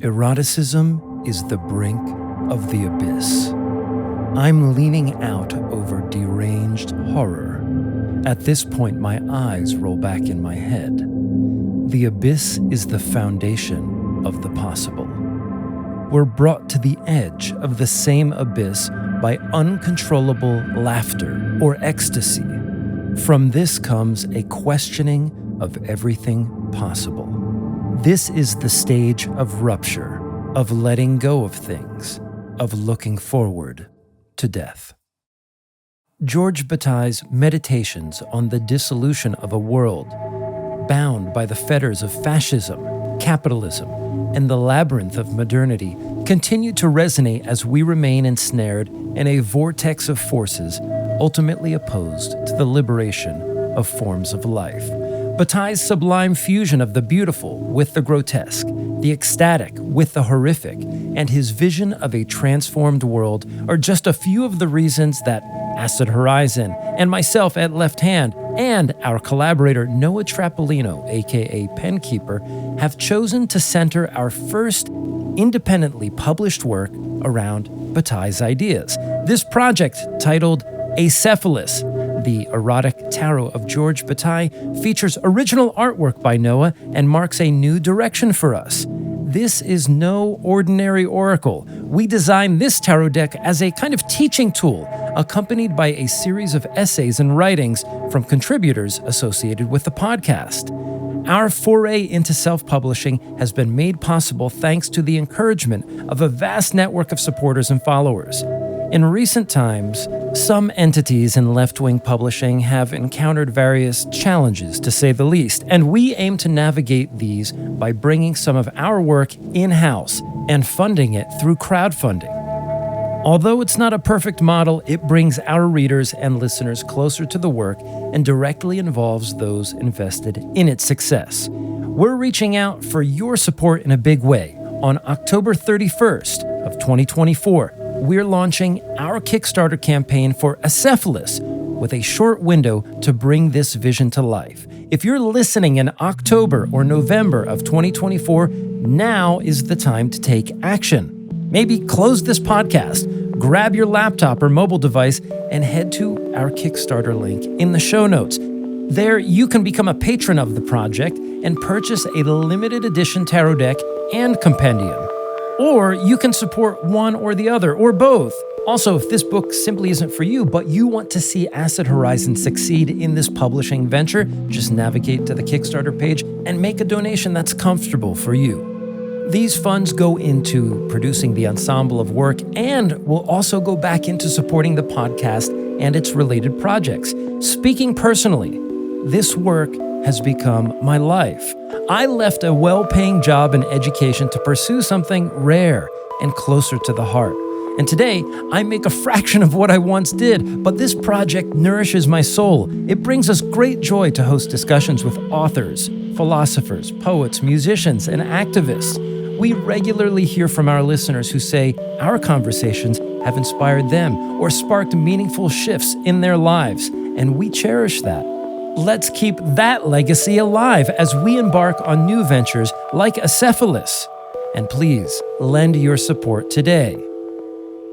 Eroticism is the brink of the abyss. I'm leaning out over deranged horror. At this point, my eyes roll back in my head. The abyss is the foundation of the possible. We're brought to the edge of the same abyss by uncontrollable laughter or ecstasy. From this comes a questioning of everything possible. This is the stage of rupture, of letting go of things, of looking forward to death. George Bataille's meditations on the dissolution of a world bound by the fetters of fascism, capitalism, and the labyrinth of modernity continue to resonate as we remain ensnared in a vortex of forces ultimately opposed to the liberation of forms of life. Bataille's sublime fusion of the beautiful with the grotesque, the ecstatic with the horrific, and his vision of a transformed world are just a few of the reasons that Acid Horizon and myself at LEPHT HAND and our collaborator Noah Trapolino, aka Penkeeper, have chosen to center our first independently published work around Bataille's ideas. This project, titled Acephalus, the erotic tarot of George Bataille, features original artwork by Noah and marks a new direction for us. This is no ordinary oracle. We designed this tarot deck as a kind of teaching tool, accompanied by a series of essays and writings from contributors associated with the podcast. Our foray into self-publishing has been made possible thanks to the encouragement of a vast network of supporters and followers. In recent times, some entities in left-wing publishing have encountered various challenges, to say the least, and we aim to navigate these by bringing some of our work in-house and funding it through crowdfunding. Although it's not a perfect model, it brings our readers and listeners closer to the work and directly involves those invested in its success. We're reaching out for your support in a big way. On October 31st of 2024, we're launching our Kickstarter campaign for Acephalus with a short window to bring this vision to life. If you're listening in October or November of 2024, now is the time to take action. Maybe close this podcast, grab your laptop or mobile device, and head to our Kickstarter link in the show notes. There, you can become a patron of the project and purchase a limited edition tarot deck and compendium. Or you can support one or the other, or both. Also, if this book simply isn't for you, but you want to see Acid Horizon succeed in this publishing venture, just navigate to the Kickstarter page and make a donation that's comfortable for you. These funds go into producing the ensemble of work and will also go back into supporting the podcast and its related projects. Speaking personally, this work has become my life. I left a well-paying job and education to pursue something rare and closer to the heart. And today, I make a fraction of what I once did, but this project nourishes my soul. It brings us great joy to host discussions with authors, philosophers, poets, musicians, and activists. We regularly hear from our listeners who say our conversations have inspired them or sparked meaningful shifts in their lives, and we cherish that. Let's keep that legacy alive as we embark on new ventures like Acephalus. And please, lend your support today.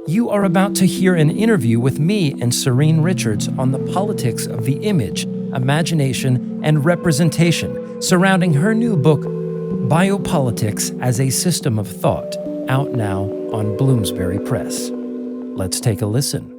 You are about to hear an interview with me and Serene Richards on the politics of the image, imagination, and representation surrounding her new book, Biopolitics as a System of Thought, out now on Bloomsbury Press. Let's take a listen.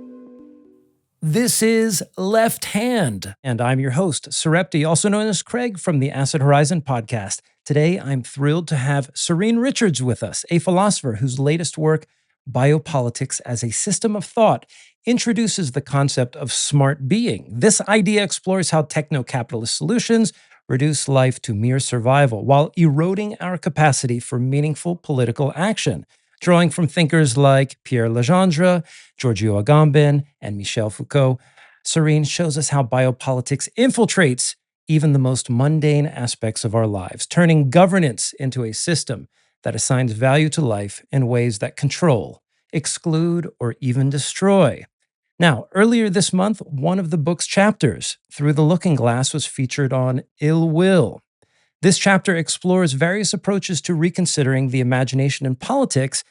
This is LEPHT HAND, and I'm your host, Serepti, also known as Craig from the Acid Horizon podcast. Today, I'm thrilled to have Serene Richards with us, a philosopher whose latest work, Biopolitics as a System of Thought, introduces the concept of smart being. This idea explores how techno-capitalist solutions reduce life to mere survival while eroding our capacity for meaningful political action. Drawing from thinkers like Pierre Legendre, Giorgio Agamben, and Michel Foucault, Serene shows us how biopolitics infiltrates even the most mundane aspects of our lives, turning governance into a system that assigns value to life in ways that control, exclude, or even destroy. Now, earlier this month, one of the book's chapters, Through the Looking Glass, was featured on Ill Will. This chapter explores various approaches to reconsidering the imagination in politics,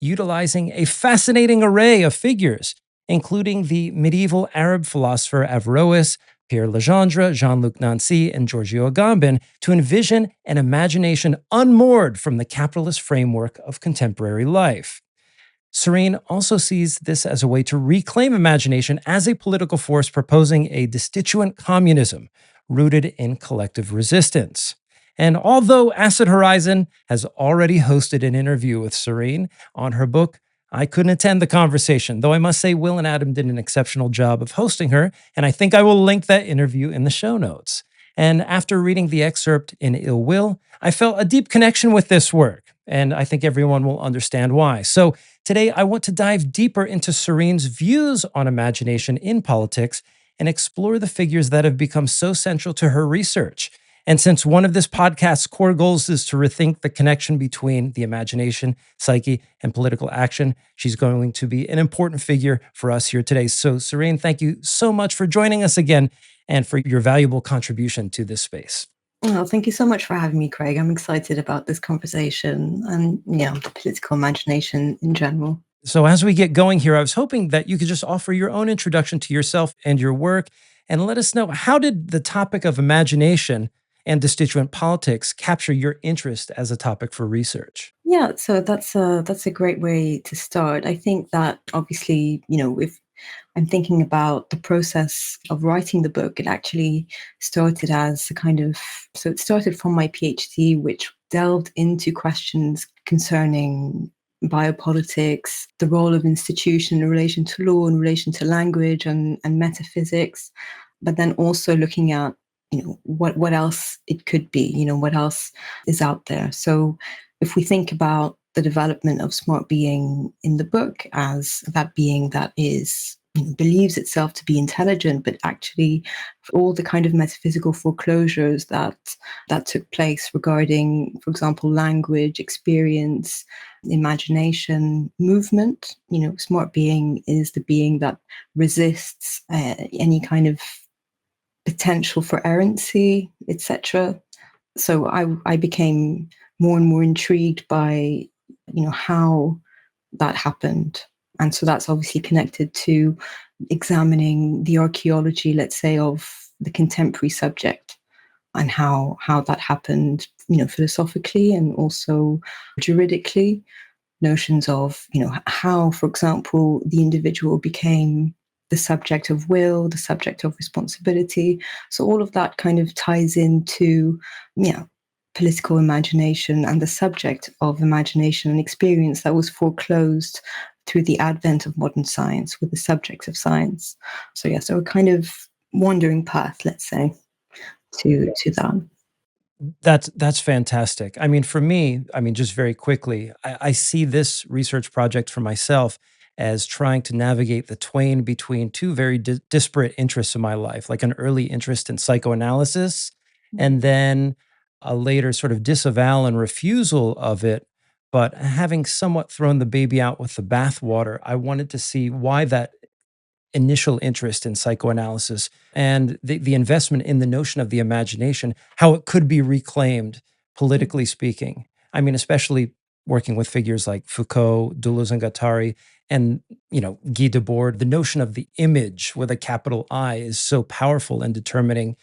utilizing a fascinating array of figures, including the medieval Arab philosopher Averroes, Pierre Legendre, Jean-Luc Nancy, and Giorgio Agamben, to envision an imagination unmoored from the capitalist framework of contemporary life. Serene also sees this as a way to reclaim imagination as a political force, proposing a destituent communism rooted in collective resistance. And although Acid Horizon has already hosted an interview with Serene on her book, I couldn't attend the conversation, though I must say Will and Adam did an exceptional job of hosting her, and I think I will link that interview in the show notes. And after reading the excerpt in Ill Will, I felt a deep connection with this work, and I think everyone will understand why. So today I want to dive deeper into Serene's views on imagination in politics and explore the figures that have become so central to her research. And since one of this podcast's core goals is to rethink the connection between the imagination, psyche, and political action, she's going to be an important figure for us here today. So, Serene, thank you so much for joining us again and for your valuable contribution to this space. Well, thank you so much for having me, Craig. I'm excited about this conversation and, the political imagination in general. So as we get going here, I was hoping that you could just offer your own introduction to yourself and your work and let us know, how did the topic of imagination and destituent politics capture your interest as a topic for research? Yeah, so that's a great way to start. I think that obviously, if I'm thinking about the process of writing the book, it actually started as it started from my PhD, which delved into questions concerning biopolitics, the role of institution in relation to law, in relation to language and metaphysics, but then also looking at, what else it could be, what else is out there. So if we think about the development of smart being in the book as that being that is believes itself to be intelligent, but actually all the kind of metaphysical foreclosures that took place regarding, for example, language, experience, imagination, movement. Smart being is the being that resists any kind of potential for errancy, etc. So I became more and more intrigued by, how that happened. And so that's obviously connected to examining the archaeology, let's say, of the contemporary subject and how that happened, philosophically and also juridically. Notions of, how, for example, the individual became the subject of will, the subject of responsibility. So all of that kind of ties into, political imagination and the subject of imagination and experience that was foreclosed through the advent of modern science with the subjects of science. So a kind of wandering path, let's say, to that. That's fantastic. I mean, for me, just very quickly, I see this research project for myself as trying to navigate the twain between two very disparate interests in my life, like an early interest in psychoanalysis, and then a later sort of disavowal and refusal of it. But having somewhat thrown the baby out with the bathwater, I wanted to see why that initial interest in psychoanalysis and the investment in the notion of the imagination, how it could be reclaimed, politically speaking. I mean, especially working with figures like Foucault, Deleuze and Guattari, and Guy Debord, the notion of the image with a capital I is so powerful in determining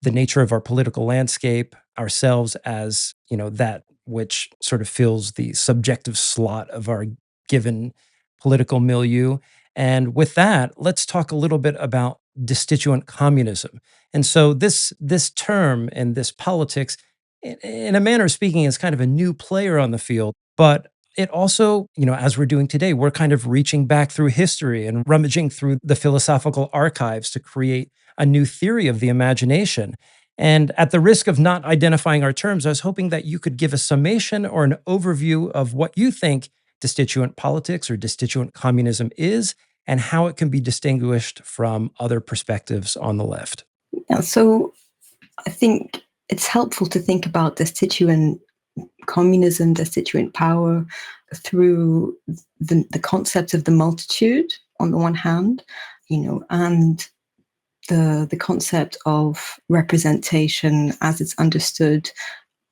the nature of our political landscape, ourselves as, that which sort of fills the subjective slot of our given political milieu. And with that, let's talk a little bit about destituent communism. And so this term and this politics, in a manner of speaking, is kind of a new player on the field, but it also, as we're doing today, we're kind of reaching back through history and rummaging through the philosophical archives to create a new theory of the imagination. And at the risk of not identifying our terms, I was hoping that you could give a summation or an overview of what you think destituent politics or destituent communism is and how it can be distinguished from other perspectives on the left. Yeah, so I think it's helpful to think about destituent communism, destituent power through the concept of the multitude on the one hand, and the concept of representation as it's understood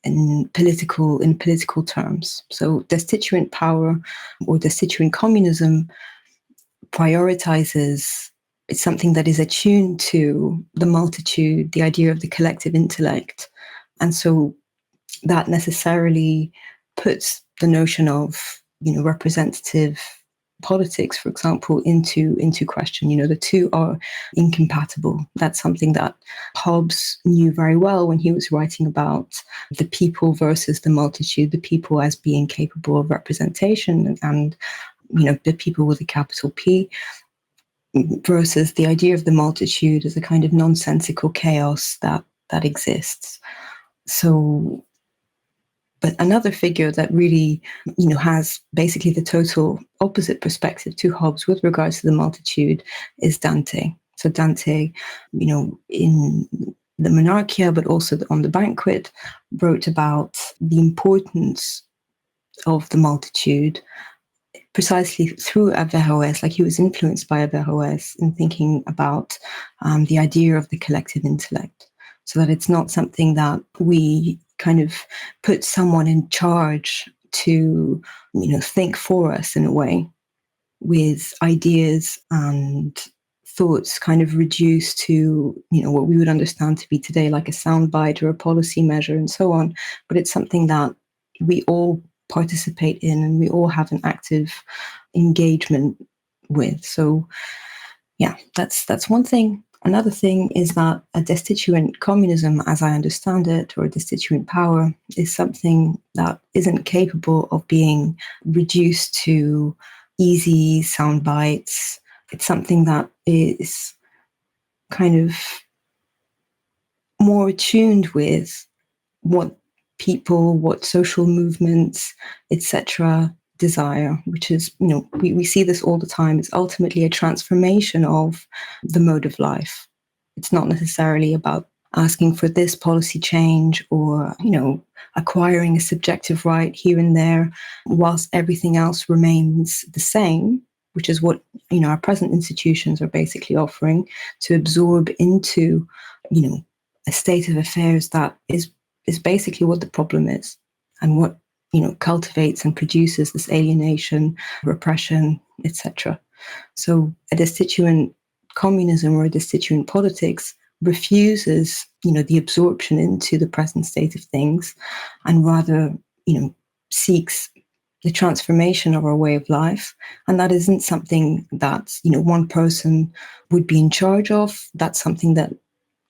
in political terms. So destituent power or destituent communism prioritizes, it's something that is attuned to the multitude, the idea of the collective intellect. And so that necessarily puts the notion of, representative politics, for example, into question. The two are incompatible. That's something that Hobbes knew very well when he was writing about the people versus the multitude, the people as being capable of representation, and the people with a capital P, versus the idea of the multitude as a kind of nonsensical chaos that exists. So, but another figure that really, has basically the total opposite perspective to Hobbes with regards to the multitude is Dante. So Dante, in the Monarchia, but also on the Banquet, wrote about the importance of the multitude precisely through Averroès. Like, he was influenced by Averroès in thinking about the idea of the collective intellect, so that it's not something that we kind of put someone in charge to, think for us in a way, with ideas and thoughts kind of reduced to, what we would understand to be today like a soundbite or a policy measure and so on. But it's something that we all participate in and we all have an active engagement with. So yeah, that's one thing. Another thing is that a destituent communism, as I understand it, or a destituent power, is something that isn't capable of being reduced to easy sound bites. It's something that is kind of more attuned with what people, what social movements, etc., desire, which is, we see this all the time. It's ultimately a transformation of the mode of life. It's not necessarily about asking for this policy change or, acquiring a subjective right here and there, whilst everything else remains the same, which is what, our present institutions are basically offering, to absorb into, a state of affairs that is basically what the problem is, and what, cultivates and produces this alienation, repression, etc. So a destituent communism or a destituent politics refuses, the absorption into the present state of things, and rather, seeks the transformation of our way of life. And that isn't something that, one person would be in charge of. That's something that,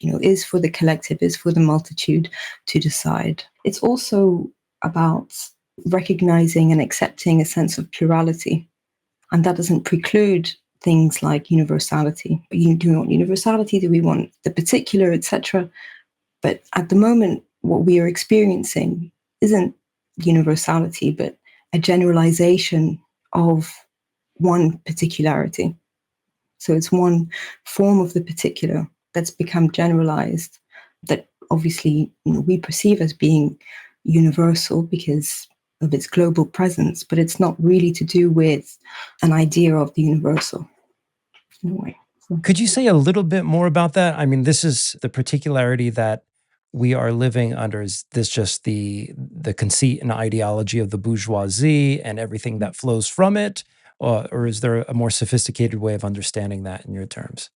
is for the collective, is for the multitude to decide. It's also about recognizing and accepting a sense of plurality. And that doesn't preclude things like universality. Do we want universality? Do we want the particular, etc.? But at the moment, what we are experiencing isn't universality, but a generalization of one particularity. So it's one form of the particular that's become generalized, that obviously, we perceive as being universal because of its global presence, but it's not really to do with an idea of the universal in a way. So, Could you say a little bit more about that? I mean, this is the particularity that we are living under. Is this just the conceit and ideology of the bourgeoisie and everything that flows from it? Or is there a more sophisticated way of understanding that in your terms?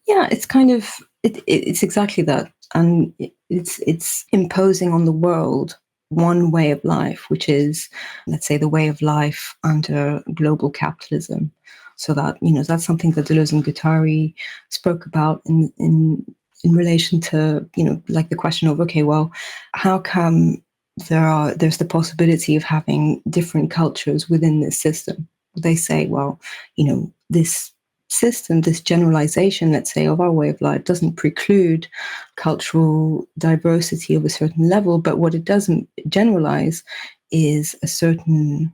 yeah, it's kind of, it's exactly that. And it's imposing on the world one way of life, which is, let's say, the way of life under global capitalism. So that, that's something that Deleuze and Guattari spoke about in relation to, like the question of, okay, well, how come there's the possibility of having different cultures within this system? They say, well, this system, this generalization, let's say, of our way of life doesn't preclude cultural diversity of a certain level, but what it doesn't generalize is a certain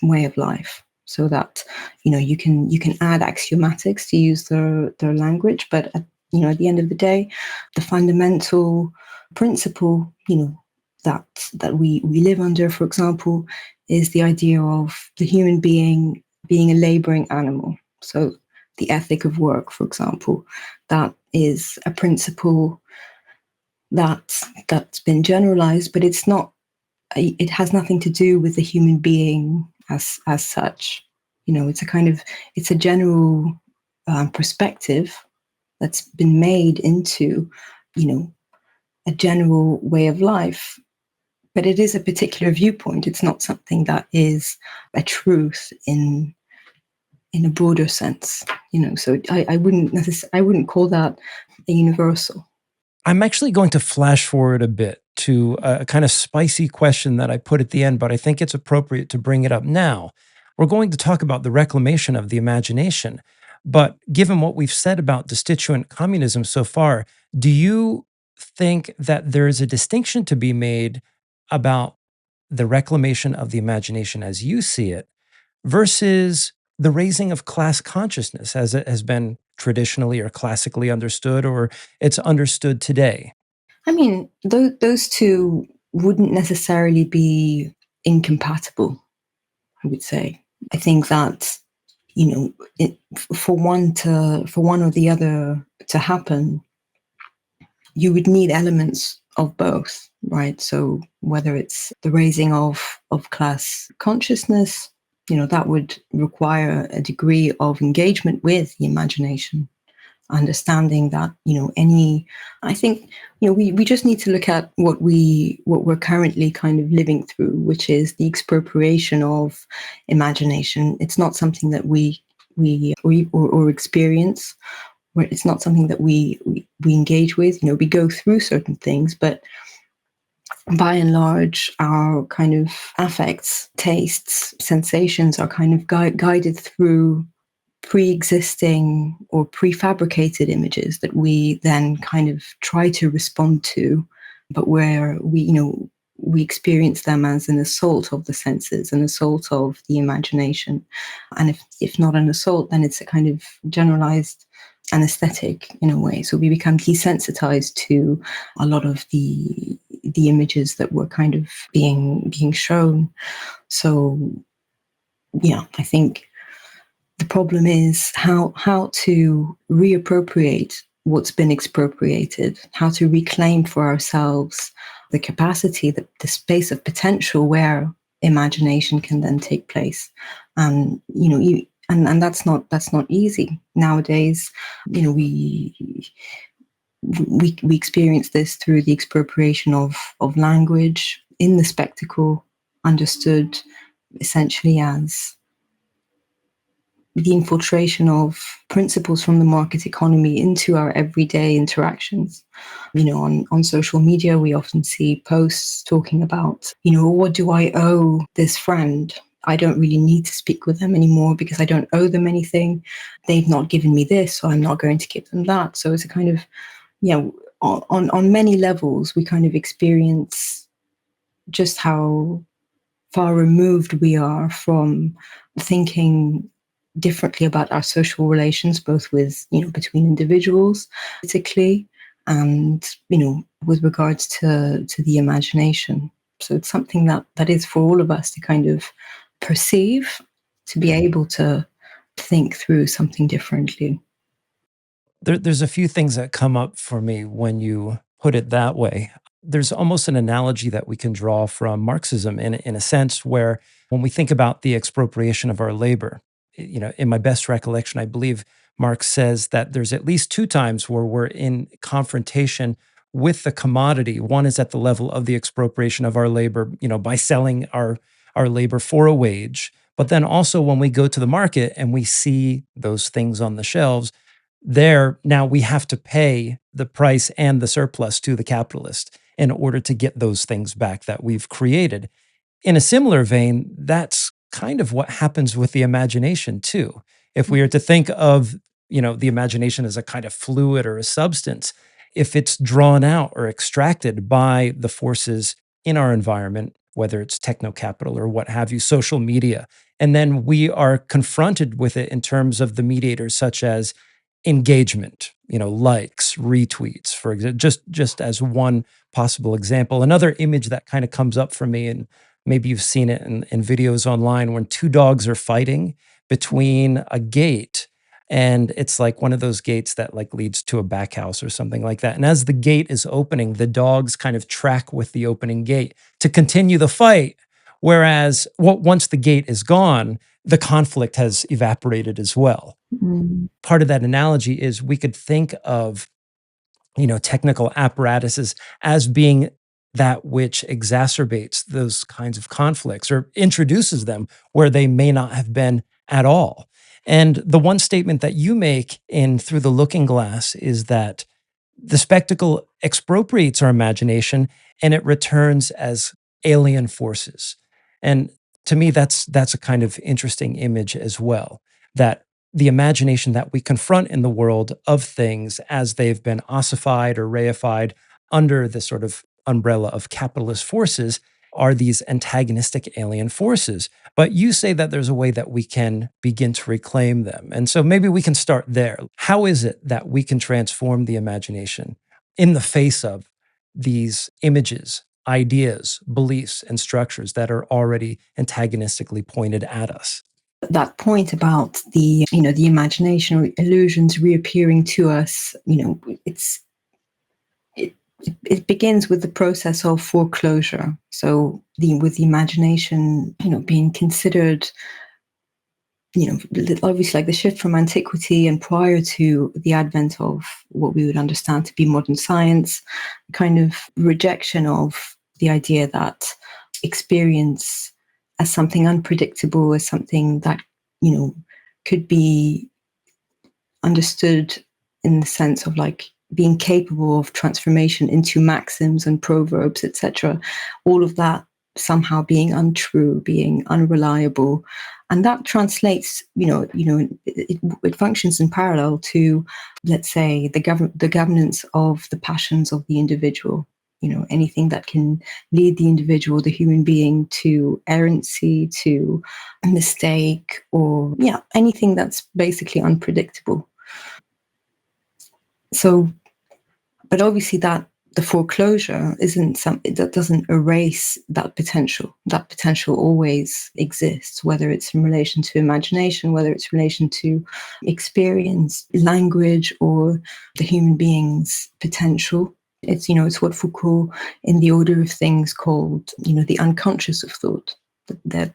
way of life. So that, you can add axiomatics, to use their language, but at the end of the day, the fundamental principle, that we live under, for example, is the idea of the human being being a laboring animal. So the ethic of work, for example, that is a principle that's been generalized, but it's not. It has nothing to do with the human being as such. It's a kind of it's a general perspective that's been made into, you know, a general way of life. But it is a particular viewpoint. It's not something that is a truth in a broader sense. So I wouldn't call that a universal. I'm actually going to flash forward a bit to a kind of spicy question that I put at the end, but I think it's appropriate to bring it up now. We're going to talk about the reclamation of the imagination. But given what we've said about destituent communism so far, do you think that there is a distinction to be made about the reclamation of the imagination as you see it versus the raising of class consciousness as it has been traditionally or classically understood, or it's understood today? I mean, those two wouldn't necessarily be incompatible, I would say. I think that, for one or the other to happen, you would need elements of both, right? So whether it's the raising of class consciousness, that would require a degree of engagement with the imagination, understanding that, I think, we just need to look at what we're currently kind of living through, which is the expropriation of imagination. It's not something that or experience, where it's not something that we engage with. We go through certain things, but by and large, our kind of affects, tastes, sensations are kind of guided through pre-existing or prefabricated images that we then kind of try to respond to, but where we experience them as an assault of the senses, an assault of the imagination. And if not an assault, then it's a kind of generalized anesthetic in a way. So we become desensitized to a lot of the images that were kind of being shown. So yeah, I think the problem is how to reappropriate what's been expropriated, how to reclaim for ourselves the capacity, the space of potential where imagination can then take place. And and that's not easy nowadays. We experience this through the expropriation of language in the spectacle, understood essentially as the infiltration of principles from the market economy into our everyday interactions. On social media, we often see posts talking about, what do I owe this friend? I don't really need to speak with them anymore because I don't owe them anything. They've not given me this, so I'm not going to give them that. So it's a kind of, on many levels, we kind of experience just how far removed we are from thinking differently about our social relations, both with, between individuals, particularly, and, with regards to the imagination. So it's something that is for all of us to kind of perceive, to be able to think through something differently. There's a few things that come up for me when you put it that way. There's almost an analogy that we can draw from Marxism in a sense where when we think about the expropriation of our labor, in my best recollection, I believe Marx says that there's at least two times where we're in confrontation with the commodity. One is at the level of the expropriation of our labor, by selling our labor for a wage. But then also when we go to the market and we see those things on the shelves, there now we have to pay the price and the surplus to the capitalist in order to get those things back that we've created. In a similar vein, that's kind of what happens with the imagination too. If we are to think of, the imagination as a kind of fluid or a substance, if it's drawn out or extracted by the forces in our environment, whether it's techno-capital or what have you, social media, and then we are confronted with it in terms of the mediators such as engagement, likes, retweets, for example, just as one possible example. Another image that kind of comes up for me, and maybe you've seen it in videos online, when two dogs are fighting between a gate, And it's like one of those gates that like leads to a back house or something like that. And as the gate is opening, the dogs kind of track with the opening gate to continue the fight. Whereas once the gate is gone, the conflict has evaporated as well. Mm. Part of that analogy is we could think of, technical apparatuses as being that which exacerbates those kinds of conflicts or introduces them where they may not have been at all. And the one statement that you make in Through the Looking Glass is that the spectacle expropriates our imagination and it returns as alien forces. And to me, that's a kind of interesting image as well. That the imagination that we confront in the world of things as they've been ossified or reified under the sort of umbrella of capitalist forces are these antagonistic alien forces. But you say that there's a way that we can begin to reclaim them. And so maybe we can start there. How is it that we can transform the imagination in the face of these images, ideas, beliefs, and structures that are already antagonistically pointed at us? That point about the imagination or illusions reappearing to us, it begins with the process of foreclosure. So with the imagination, being considered, obviously like the shift from antiquity and prior to the advent of what we would understand to be modern science, kind of rejection of the idea that experience as something unpredictable, as something that, could be understood in the sense of like being capable of transformation into maxims and proverbs, etc. All of that somehow being untrue, being unreliable, and that translates. It functions in parallel to, let's say, the governance of the passions of the individual. Anything that can lead the individual, the human being, to errancy, to a mistake, or anything that's basically unpredictable. So, but obviously that the foreclosure isn't something that doesn't erase that potential. That potential always exists, whether it's in relation to imagination, whether it's in relation to experience, language, or the human being's potential. It's what Foucault, in The Order of Things, called, the unconscious of thought. That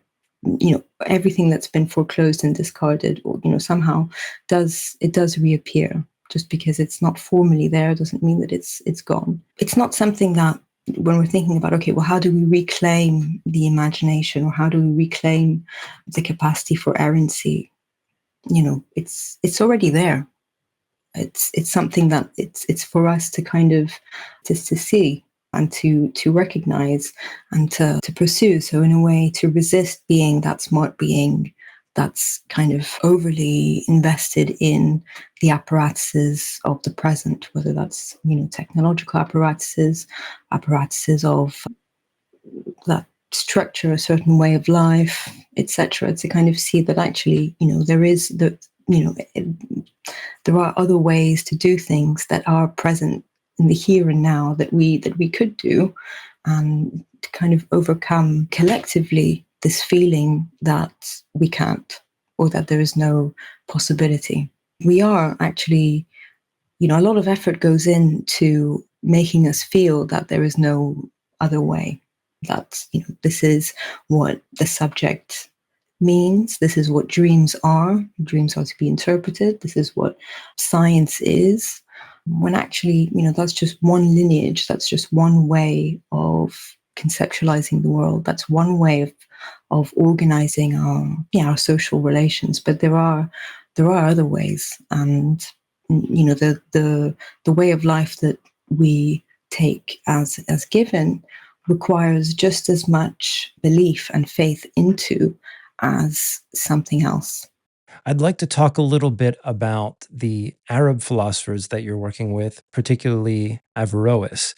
everything that's been foreclosed and discarded, or somehow does reappear. Just because it's not formally there doesn't mean that it's gone. It's not something that, when we're thinking about, okay, well, how do we reclaim the imagination, or how do we reclaim the capacity for errancy? It's already there. It's something that it's for us to kind of to see and to recognize and to pursue. So in a way, to resist being that smart being that's kind of overly invested in the apparatuses of the present, whether that's technological apparatuses of that structure a certain way of life, etc. To kind of see that actually there are other ways to do things that are present in the here and now that we could do, and to kind of overcome collectively this feeling that we can't, or that there is no possibility. We are actually, a lot of effort goes into making us feel that there is no other way, that this is what the subject means, this is what dreams are to be interpreted, this is what science is, when actually that's just one lineage, that's just one way of conceptualizing the world, that's one way of organizing our social relations. But there are other ways, and the way of life that we take as given requires just as much belief and faith into as something else. I'd like to talk a little bit about the Arab philosophers that you're working with, particularly Averroes,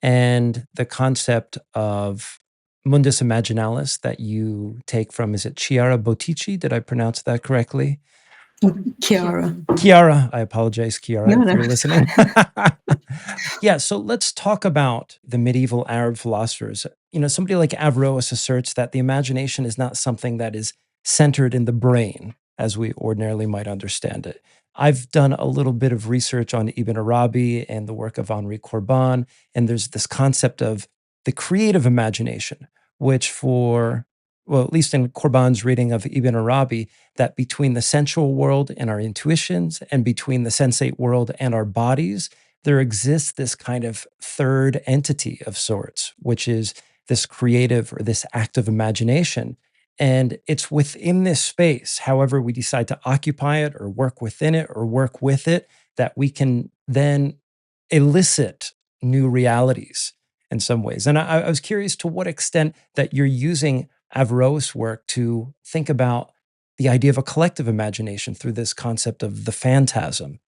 and the concept of mundus imaginalis that you take from, is it Chiara Bottici? Did I pronounce that correctly? Chiara. Chiara, I apologize, Chiara, No, if no. you're listening. Yeah, so let's talk about the medieval Arab philosophers. Somebody like Averroes asserts that the imagination is not something that is centered in the brain, as we ordinarily might understand it. I've done a little bit of research on Ibn Arabi and the work of Henri Corbin, and there's this concept of the creative imagination, which well, at least in Corbin's reading of Ibn Arabi, that between the sensual world and our intuitions and between the sensate world and our bodies, there exists this kind of third entity of sorts, which is this creative or this active imagination. And it's within this space, however we decide to occupy it or work within it or work with it, that we can then elicit new realities in some ways. And I was curious to what extent that you're using Averroes' work to think about the idea of a collective imagination through this concept of the phantasm.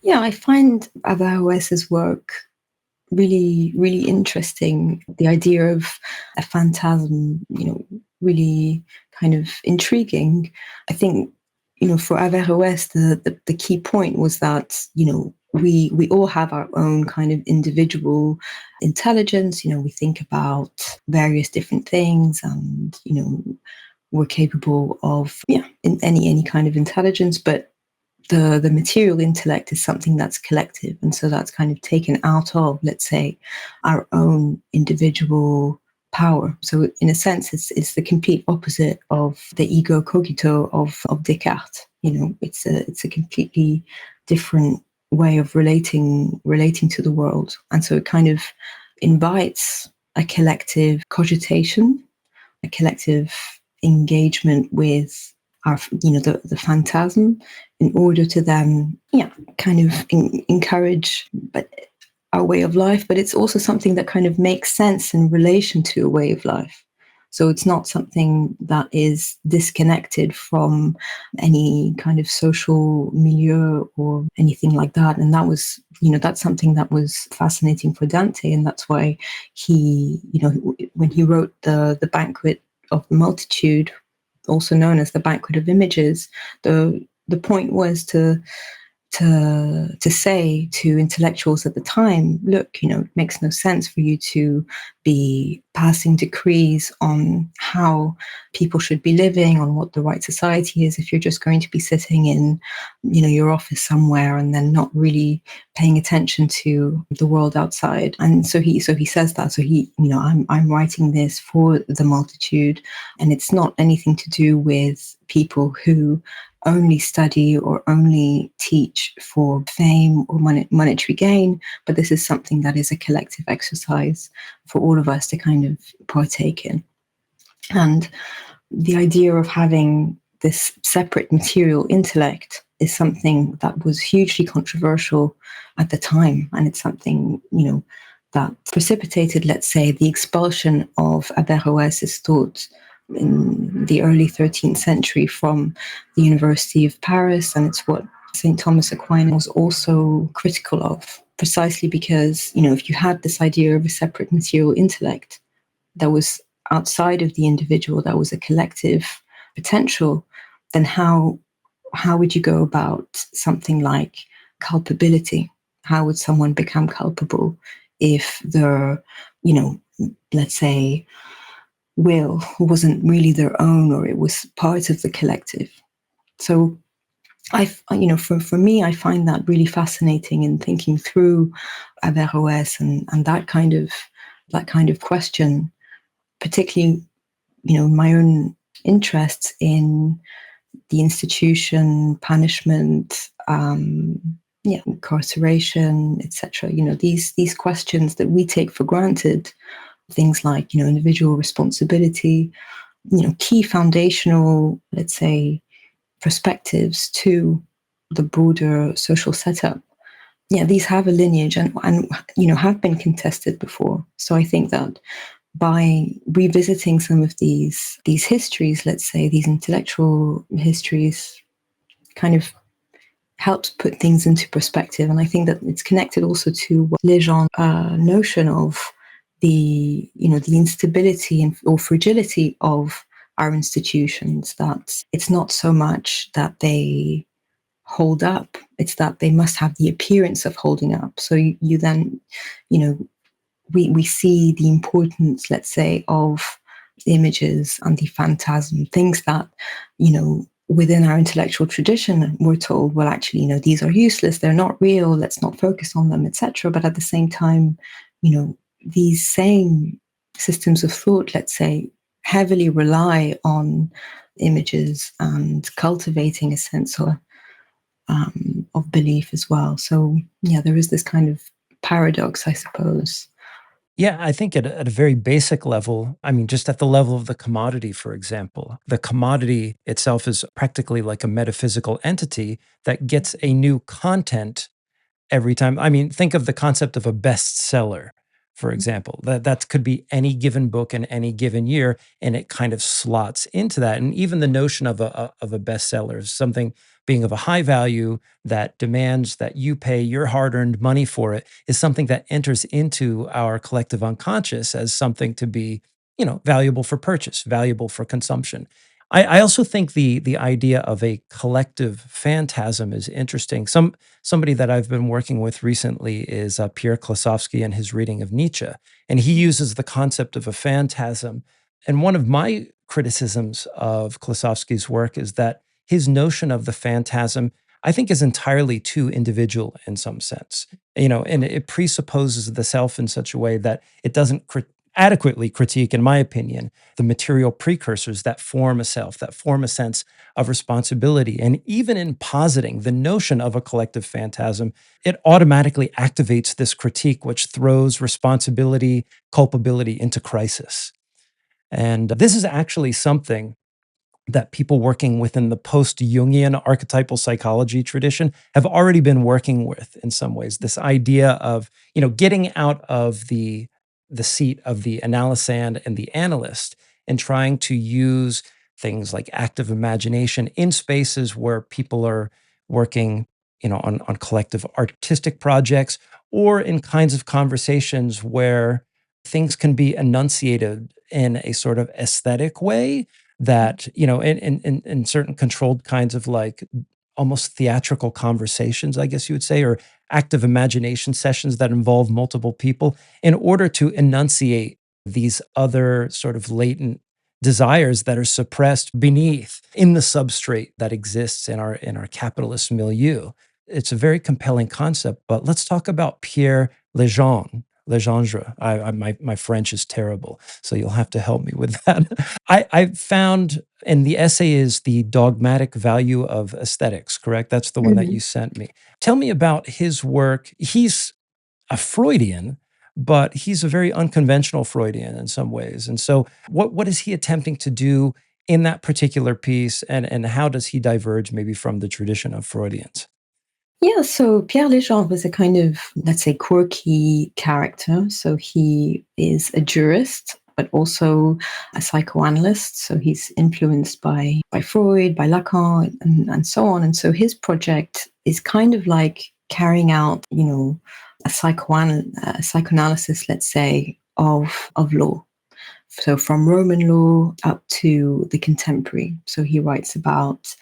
Yeah, I find Averroes's work really, really interesting. The idea of a phantasm, really kind of intriguing. I think, for Averroes, the key point was that, we all have our own kind of individual intelligence. We think about various different things, and, we're capable of, in any kind of intelligence, but the material intellect is something that's collective, and so that's kind of taken out of, let's say, our own individual power. So in a sense, it's the complete opposite of the ego cogito of Descartes. It's a completely different way of relating to the world, and so it kind of invites a collective cogitation, a collective engagement with our, the phantasm, in order to then, kind of encourage our way of life. But it's also something that kind of makes sense in relation to a way of life. So it's not something that is disconnected from any kind of social milieu or anything like that. And that was, that's something that was fascinating for Dante. And that's why he, when he wrote the Banquet of the Multitude, also known as the Banquet of Images, the point was to say to intellectuals at the time, look, it makes no sense for you to be passing decrees on how people should be living, on what the right society is, if you're just going to be sitting in, your office somewhere and then not really paying attention to the world outside. And so he says that. So he, I'm writing this for the multitude, and it's not anything to do with people who only study or only teach for fame or monetary gain, but this is something that is a collective exercise for all of us to kind of partake in. And the idea of having this separate material intellect is something that was hugely controversial at the time, and it's something, that precipitated, let's say, the expulsion of Averroes' thought in the early 13th century from the University of Paris. And it's what St. Thomas Aquinas was also critical of, precisely because, if you had this idea of a separate material intellect that was outside of the individual, that was a collective potential, then how would you go about something like culpability? How would someone become culpable if their, let's say, will wasn't really their own, or it was part of the collective? So for me, I find that really fascinating in thinking through Averroes and that kind of question, particularly, my own interests in the institution, punishment, incarceration, etc. These questions that we take for granted, things like, individual responsibility, key foundational, let's say, perspectives to the broader social setup. These have a lineage and have been contested before. So I think that by revisiting some of these histories, let's say these intellectual histories, kind of helps put things into perspective. And I think that it's connected also to what Legendre notion of the instability or fragility of our institutions, that it's not so much that they hold up, it's that they must have the appearance of holding up. So you then, we see the importance, let's say, of images and the phantasm, things that, within our intellectual tradition, we're told, well, actually, these are useless, they're not real, let's not focus on them, etc. But at the same time, these same systems of thought, let's say, heavily rely on images and cultivating a sense of belief as well. So, yeah, there is this kind of paradox, I suppose. Yeah, I think at a very basic level, I mean, just at the level of the commodity, for example, the commodity itself is practically like a metaphysical entity that gets a new content every time. I mean, think of the concept of a bestseller, for example. That could be any given book in any given year, and it kind of slots into that. And even the notion of a bestseller is something being of a high value that demands that you pay your hard-earned money for it is something that enters into our collective unconscious as something to be, valuable for purchase, valuable for consumption. I also think the idea of a collective phantasm is interesting. Somebody that I've been working with recently is Pierre and his reading of Nietzsche, and he uses the concept of a phantasm. And one of my criticisms of Klosowski's work is that his notion of the phantasm, I think, is entirely too individual in some sense. And it presupposes the self in such a way that it doesn't adequately critique, in my opinion, the material precursors that form a self, that form a sense of responsibility. And even in positing the notion of a collective phantasm, it automatically activates this critique, which throws responsibility, culpability into crisis. And this is actually something that people working within the post-Jungian archetypal psychology tradition have already been working with in some ways. This idea of, getting out of the seat of the analysand and the analyst and trying to use things like active imagination in spaces where people are working, on collective artistic projects or in kinds of conversations where things can be enunciated in a sort of aesthetic way that in certain controlled kinds of like almost theatrical conversations, I guess you would say, or active imagination sessions that involve multiple people in order to enunciate these other sort of latent desires that are suppressed beneath in the substrate that exists in our capitalist milieu. It's a very compelling concept, but let's talk about Pierre Legendre. My French is terrible, so you'll have to help me with that. I found, and the essay is The Dogmatic Value of Aesthetics, correct? That's the one that you sent me. Tell me about his work. He's a Freudian, but he's a very unconventional Freudian in some ways. And so, what is he attempting to do in that particular piece, and how does he diverge maybe from the tradition of Freudians? Yeah, so Pierre Legendre was a kind of, let's say, quirky character. So he is a jurist, but also a psychoanalyst. So he's influenced by Freud, by Lacan, and so on. And so his project is kind of like carrying out, a psychoanalysis, let's say, of law. So from Roman law up to the contemporary. So he writes about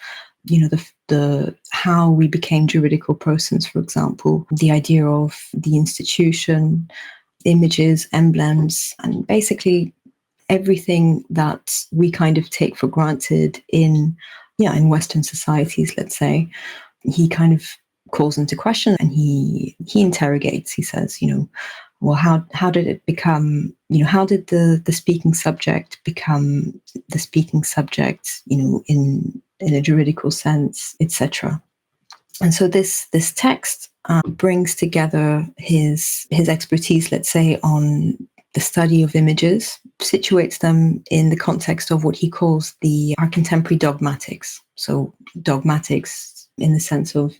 the how we became juridical persons, for example, the idea of the institution, images, emblems, and basically everything that we kind of take for granted in Western societies, let's say. He kind of calls into question, and he interrogates. He says, well, how did it become, how did the speaking subject become the speaking subject, in a juridical sense, etc. And so this text brings together his expertise, let's say, on the study of images, situates them in the context of what he calls our contemporary dogmatics. So dogmatics in the sense of,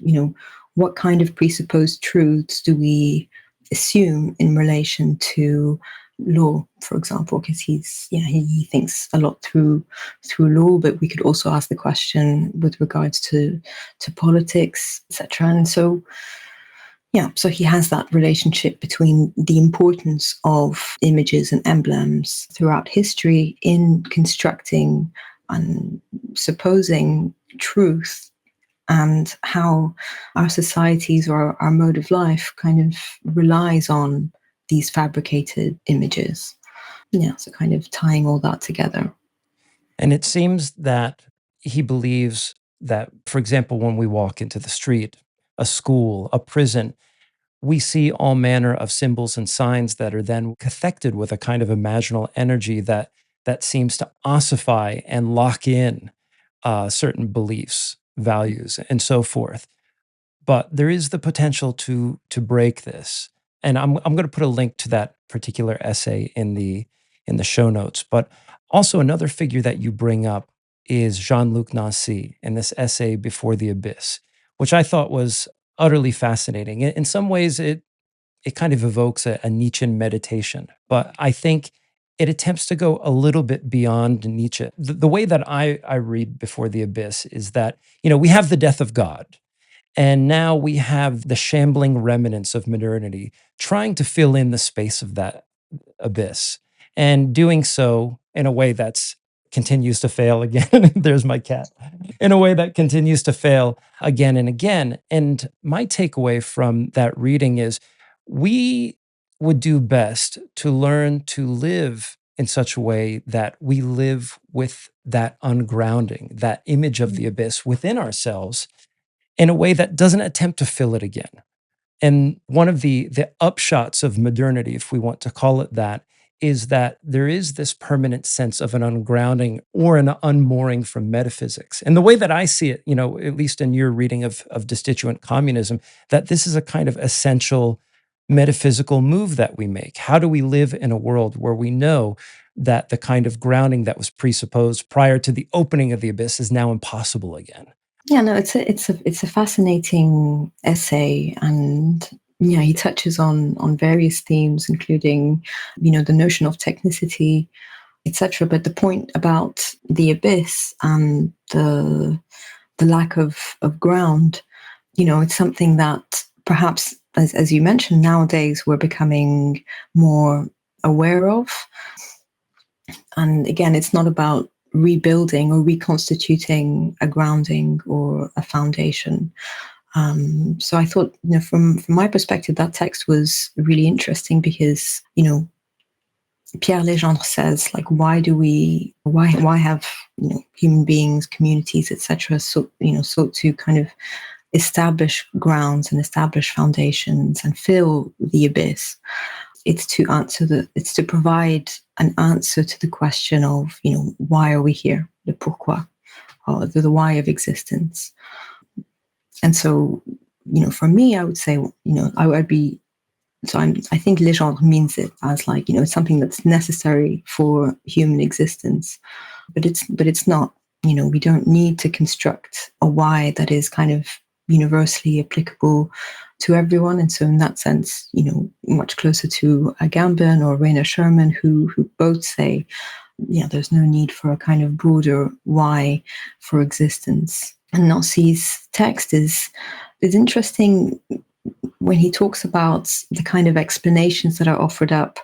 what kind of presupposed truths do we assume in relation to law, for example, because he thinks a lot through law, but we could also ask the question with regards to politics, etc. And so so he has that relationship between the importance of images and emblems throughout history in constructing and supposing truth, and how our societies or our mode of life kind of relies on these fabricated images. Yeah, so kind of tying all that together. And it seems that he believes that, for example, when we walk into the street, a school, a prison, we see all manner of symbols and signs that are then cathected with a kind of imaginal energy that seems to ossify and lock in certain beliefs, values, and so forth. But there is the potential to break this, and I'm going to put a link to that particular essay in the show notes. But also another figure that you bring up is Jean-Luc Nancy in this essay Before the Abyss, which I thought was utterly fascinating. In some ways, it kind of evokes a Nietzschean meditation, but I think it attempts to go a little bit beyond Nietzsche. The way that I read Before the Abyss is that, we have the death of God, and now we have the shambling remnants of modernity trying to fill in the space of that abyss, and doing so in a way that's continues to fail again. There's my cat. In a way that continues to fail again and again. And my takeaway from that reading is we would do best to learn to live in such a way that we live with that ungrounding, that image of the abyss within ourselves in a way that doesn't attempt to fill it again. And one of the upshots of modernity, if we want to call it that, is that there is this permanent sense of an ungrounding or an unmooring from metaphysics. And the way that I see it, at least in your reading of Destituent Communism, that this is a kind of essential metaphysical move that we make. How do we live in a world where we know that the kind of grounding that was presupposed prior to the opening of the abyss is now impossible again? Yeah, no, it's a fascinating essay, and yeah, he touches on various themes, including the notion of technicity, etc. But the point about the abyss and the lack of ground, it's something that perhaps, as you mentioned, nowadays we're becoming more aware of. And again, it's not about rebuilding or reconstituting a grounding or a foundation. So I thought, from my perspective, that text was really interesting because, Pierre Legendre says, like, why have human beings, communities, etc., sought to kind of establish grounds and establish foundations and fill the abyss? It's to provide an answer to the question of, why are we here? The pourquoi, or the why of existence. And so, for me, I would say, I think Legendre means it as like, it's something that's necessary for human existence, but it's not, we don't need to construct a why that is kind of universally applicable to everyone. And so in that sense, much closer to Agamben or Rainer Sherman, who both say, there's no need for a kind of broader why for existence. And Nancy's text is interesting when he talks about the kind of explanations that are offered up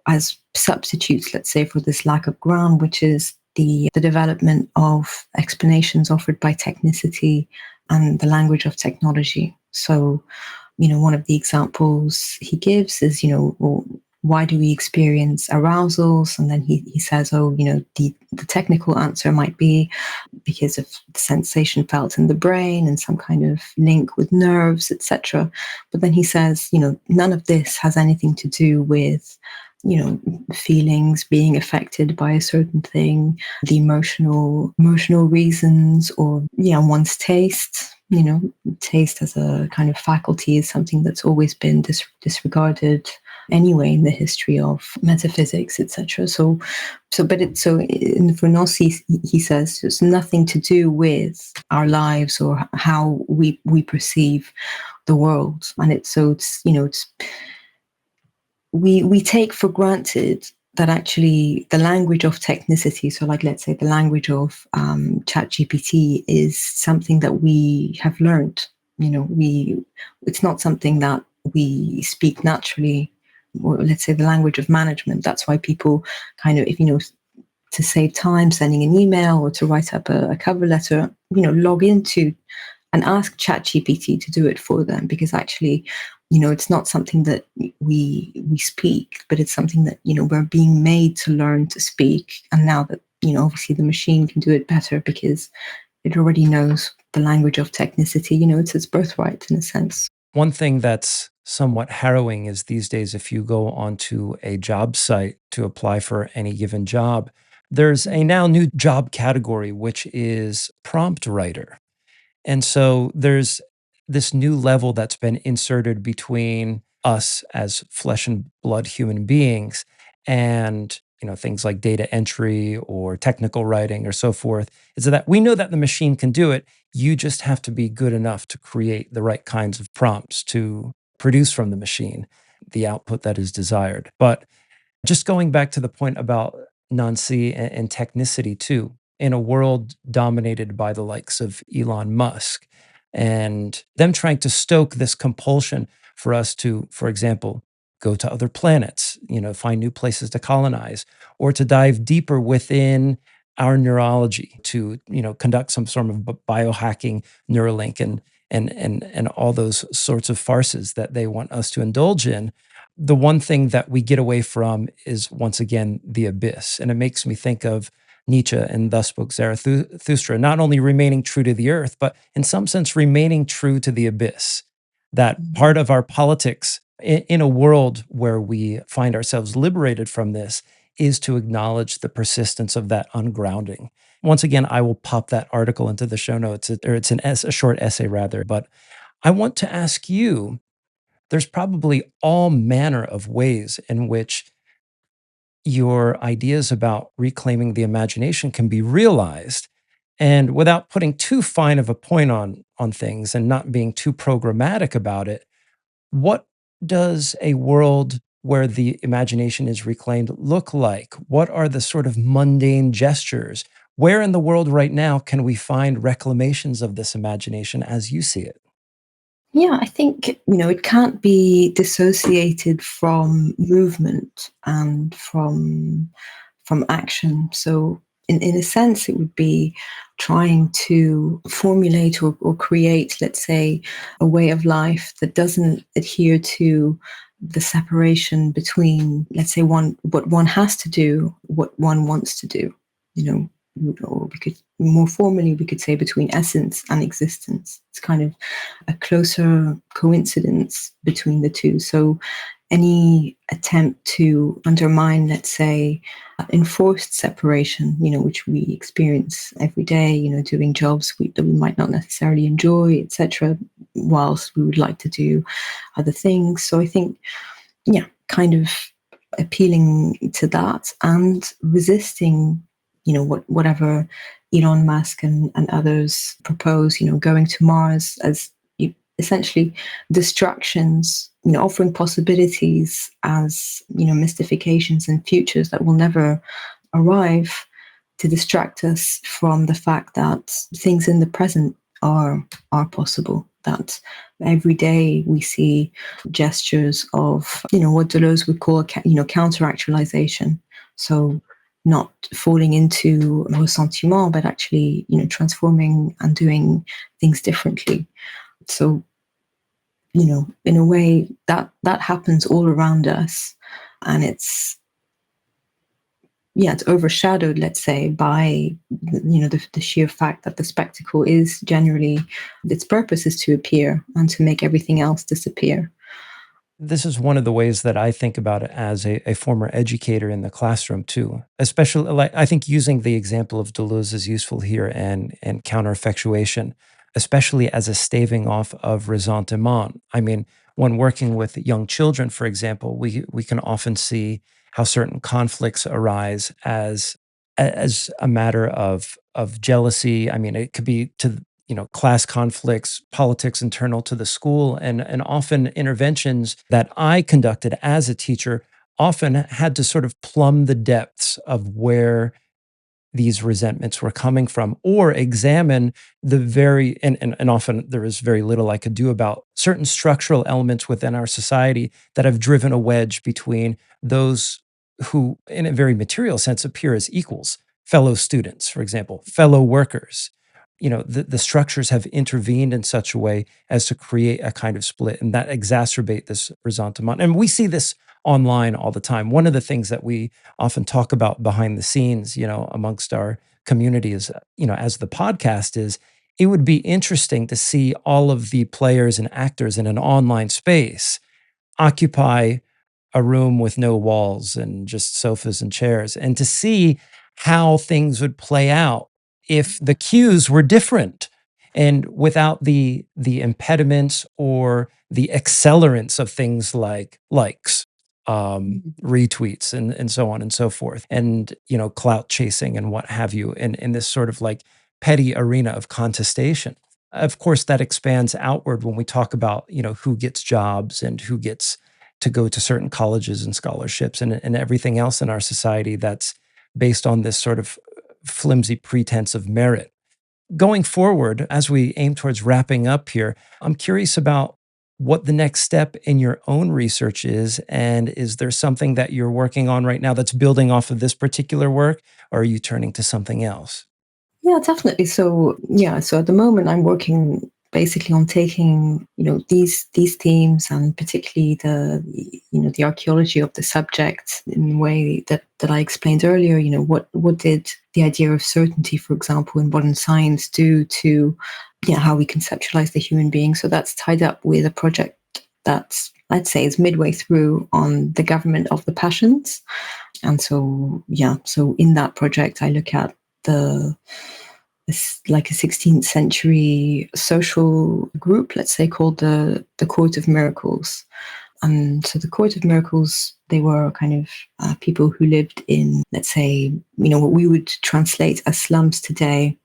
as substitutes, let's say, for this lack of ground, which is the development of explanations offered by technicity and the language of technology. So, one of the examples he gives is, well, why do we experience arousals? And then he says, the technical answer might be because of the sensation felt in the brain and some kind of link with nerves, etc. But then he says, none of this has anything to do with feelings being affected by a certain thing, the emotional reasons, or one's taste. Taste as a kind of faculty is something that's always been disregarded anyway in the history of metaphysics, etc. So for Nancy, he says it's nothing to do with our lives or how we perceive the world, and it's we take for granted that actually the language of technicity, so like let's say the language of ChatGPT, is something that we have learned. It's not something that we speak naturally, or let's say the language of management. That's why people kind of, to save time sending an email or to write up a cover letter, log into and ask ChatGPT to do it for them, because actually, it's not something that we speak, but it's something that, we're being made to learn to speak. And now that, obviously the machine can do it better because it already knows the language of technicity. It's its birthright in a sense. One thing that's somewhat harrowing is these days, if you go onto a job site to apply for any given job, there's a now new job category, which is prompt writer. And so there's this new level that's been inserted between us as flesh and blood human beings and things like data entry or technical writing or so forth, is that we know that the machine can do it. You just have to be good enough to create the right kinds of prompts to produce from the machine the output that is desired. But just going back to the point about Nancy and technicity too, in a world dominated by the likes of Elon Musk and them trying to stoke this compulsion for us to, for example, go to other planets, find new places to colonize, or to dive deeper within our neurology to, conduct some sort of biohacking Neuralink and all those sorts of farces that they want us to indulge in. The one thing that we get away from is, once again, the abyss. And it makes me think of Nietzsche and Thus Spoke Zarathustra, not only remaining true to the earth, but in some sense, remaining true to the abyss. That part of our politics in a world where we find ourselves liberated from this is to acknowledge the persistence of that ungrounding. Once again, I will pop that article into the show notes, or it's a short essay rather. But I want to ask you, there's probably all manner of ways in which your ideas about reclaiming the imagination can be realized. And without putting too fine of a point on things and not being too programmatic about it, what does a world where the imagination is reclaimed look like? What are the sort of mundane gestures? Where in the world right now can we find reclamations of this imagination as you see it? Yeah, I think, it can't be dissociated from movement and from action. So in a sense, it would be trying to formulate or create, let's say, a way of life that doesn't adhere to the separation between, let's say, what one has to do, what one wants to do. You know, or we could more formally we could say between essence and existence. It's kind of a closer coincidence between the two. So any attempt to undermine, let's say, enforced separation, which we experience every day, doing jobs that we might not necessarily enjoy, etc., whilst we would like to do other things. So I think, yeah, kind of appealing to that and resisting, whatever Elon Musk and others propose, going to Mars as essentially distractions, offering possibilities as, mystifications and futures that will never arrive, to distract us from the fact that things in the present are possible, that every day we see gestures of, what Deleuze would call, counter-actualization. So not falling into ressentiment, but actually, transforming and doing things differently. So, in a way that happens all around us, and it's overshadowed, let's say, by the sheer fact that the spectacle is generally, its purpose is to appear and to make everything else disappear. This is one of the ways that I think about it as a former educator in the classroom too. Especially, like, I think using the example of Deleuze is useful here, and countereffectuation, especially as a staving off of ressentiment. I mean, when working with young children, for example, we can often see how certain conflicts arise as a matter of jealousy. I mean, it could be to class conflicts, politics internal to the school, and often interventions that I conducted as a teacher often had to sort of plumb the depths of where these resentments were coming from, or examine the very, and often there is very little I could do about certain structural elements within our society that have driven a wedge between those who, in a very material sense, appear as equals, fellow students, for example, fellow workers. The structures have intervened in such a way as to create a kind of split, and that exacerbate this resentment. And we see this online all the time. One of the things that we often talk about behind the scenes, amongst our community as, as the podcast is, it would be interesting to see all of the players and actors in an online space occupy a room with no walls and just sofas and chairs, and to see how things would play out if the cues were different and without the impediments or the accelerants of things like likes, retweets, and so on and so forth, and clout chasing and what have you, in this sort of like petty arena of contestation. Of course, that expands outward when we talk about who gets jobs and who gets to go to certain colleges and scholarships, and everything else in our society that's based on this sort of flimsy pretense of merit. Going forward, as we aim towards wrapping up here, I'm curious about what the next step in your own research is. And is there something that you're working on right now that's building off of this particular work, or are you turning to something else? Yeah, definitely. So yeah, so at the moment I'm working basically on taking these themes, and particularly the archaeology of the subject in a way that I explained earlier. What did the idea of certainty, for example, in modern science do to how we conceptualize the human being? So that's tied up with a project that's, I'd say, is midway through on the government of the passions. And so so in that project I look at like a 16th century social group, let's say, called the Court of Miracles. And so the Court of Miracles, they were kind of people who lived in, let's say, what we would translate as slums today.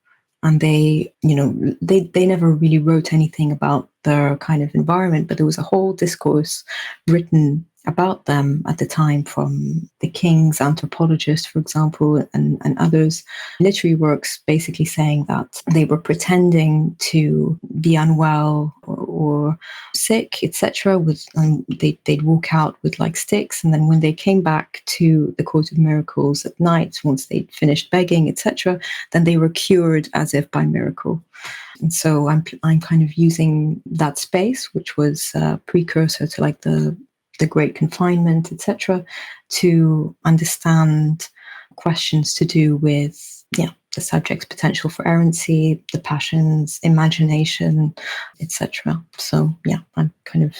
And they never really wrote anything about their kind of environment, but there was a whole discourse written about them at the time from the king's anthropologists, for example, and others. Literary works basically saying that they were pretending to be unwell or sick, etc. They'd walk out with like sticks, and then when they came back to the Court of Miracles at night, once they'd finished begging, etc., then they were cured as if by miracle. And so I'm kind of using that space, which was a precursor to like the Great Confinement, etc., to understand questions to do with the subject's potential for errancy, the passions, imagination, etc. So I'm kind of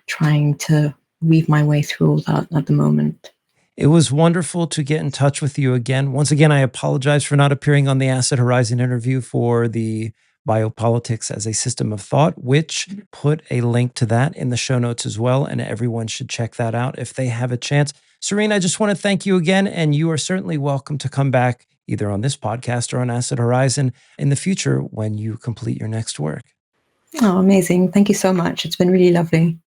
trying to weave my way through all that at the moment. It was wonderful to get in touch with you again. Once again, I apologize for not appearing on the Acid Horizon interview for the Biopolitics as a System of Thought, which put a link to that in the show notes as well. And everyone should check that out if they have a chance. Serene, I just want to thank you again. And you are certainly welcome to come back either on this podcast or on Acid Horizon in the future when you complete your next work. Oh, amazing. Thank you so much. It's been really lovely.